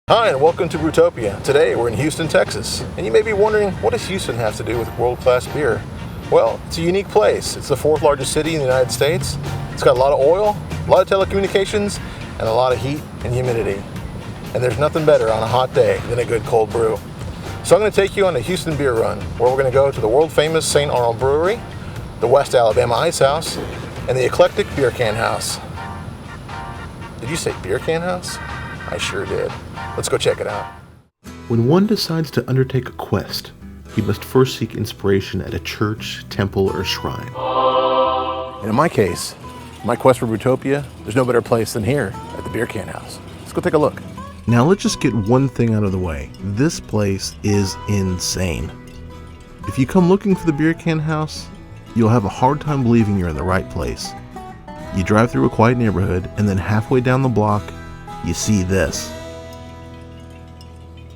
Hi, and welcome to Brewtopia. Today we're in Houston, Texas, and you may be wondering, what does Houston have to do with world-class beer? Well, it's a unique place. It's the fourth largest city in the United States. It's got a lot of oil, a lot of telecommunications, and a lot of heat and humidity. And there's nothing better on a hot day than a good cold brew. So I'm going to take you on a Houston beer run, where we're going to go to the world-famous St. Arnold Brewery, the West Alabama Ice House, and the Eclectic Beer Can House. Did you say beer can house? I sure did. Let's go check it out. When one decides to undertake a quest, he must first seek inspiration at a church, temple, or shrine. And in my case, my quest for Brewtopia, there's no better place than here at the Beer Can House. Let's go take a look. Now let's just get one thing out of the way. This place is insane. If you come looking for the Beer Can House, you'll have a hard time believing you're in the right place. You drive through a quiet neighborhood, and then halfway down the block, you see this.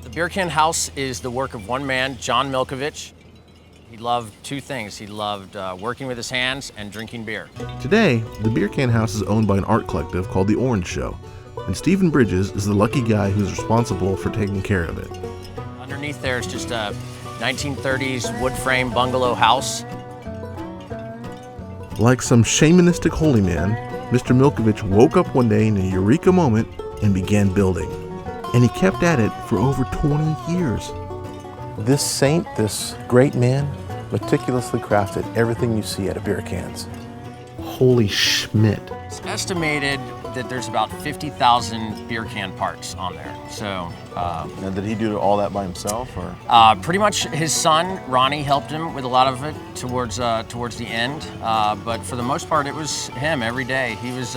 The Beer Can House is the work of one man, John Milkovich. He loved two things. He loved working with his hands and drinking beer. Today, the Beer Can House is owned by an art collective called The Orange Show, and Stephen Bridges is the lucky guy who's responsible for taking care of it. Underneath there is just a 1930s wood frame bungalow house. Like some shamanistic holy man, Mr. Milkovich woke up one day in a eureka moment and began building. And he kept at it for over 20 years. This saint, this great man, meticulously crafted everything you see out of beer cans. Holy Schmidt. It's estimated that there's about 50,000 beer can parts on there. So, Now, did he do all that by himself, or? pretty much his son, Ronnie, helped him with a lot of it towards the end. But for the most part, it was him every day. He was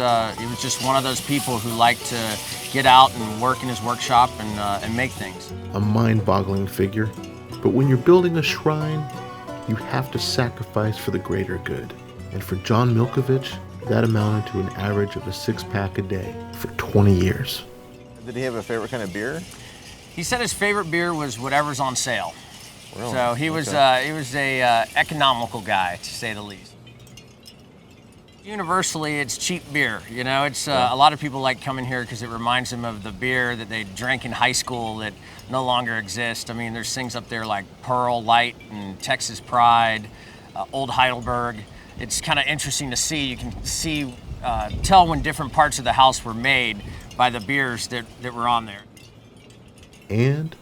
just one of those people who liked to get out and work in his workshop and make things. A mind-boggling figure. But when you're building a shrine, you have to sacrifice for the greater good. And for John Milkovich, that amounted to an average of a six-pack a day for 20 years. Did he have a favorite kind of beer? He said his favorite beer was whatever's on sale. Really? So he was a economical guy, to say the least. Universally, it's cheap beer. You know, it's a lot of people like coming here because it reminds them of the beer that they drank in high school that no longer exists. I mean, there's things up there like Pearl Light and Texas Pride, Old Heidelberg. It's kind of interesting to see. You can tell when different parts of the house were made by the beers that were on there. And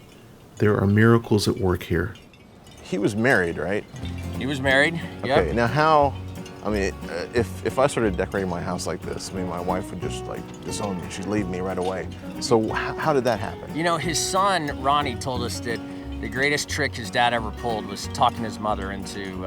there are miracles at work here. He was married, right? He was married. Okay, Yep. now how, I mean, if I started decorating my house like this, I mean, my wife would just disown me. She'd leave me right away. So how did that happen? You know, his son, Ronnie, told us that the greatest trick his dad ever pulled was talking his mother into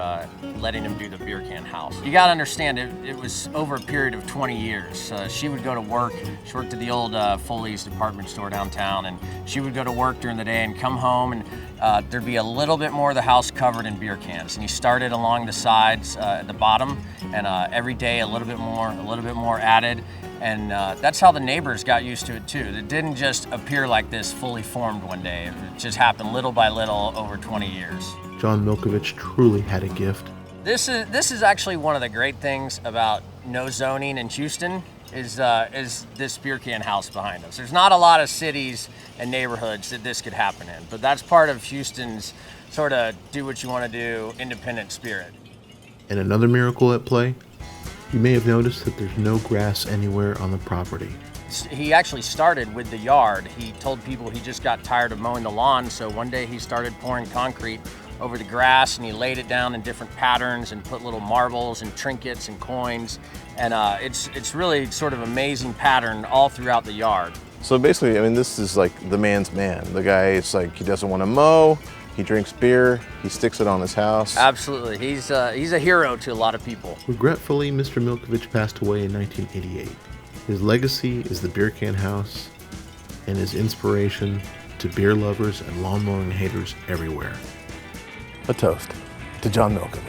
letting him do the Beer Can House. You gotta understand, it was over a period of 20 years. She would go to work. She worked at the old Foley's department store downtown, and she would go to work during the day and come home, and there'd be a little bit more of the house covered in beer cans. And he started along the sides at the bottom, and every day a little bit more added. And that's how the neighbors got used to it too. It didn't just appear like this fully formed one day. It just happened little by little over 20 years. John Milkovich truly had a gift. This is actually one of the great things about no zoning in Houston is this beer can house behind us. There's not a lot of cities and neighborhoods that this could happen in, but that's part of Houston's sort of do what you want to do, independent spirit. And another miracle at play, you may have noticed that there's no grass anywhere on the property. He actually started with the yard. He told people he just got tired of mowing the lawn, so one day he started pouring concrete over the grass, and he laid it down in different patterns and put little marbles and trinkets and coins, and it's really sort of amazing pattern all throughout the yard. So basically, I mean, this is like the man's man. The guy, it's like he doesn't want to mow, he drinks beer, he sticks it on his house. Absolutely, he's a hero to a lot of people. Regretfully, Mr. Milkovich passed away in 1988. His legacy is the Beer Can House and his inspiration to beer lovers and lawn mowing haters everywhere. A toast to John Milkovich.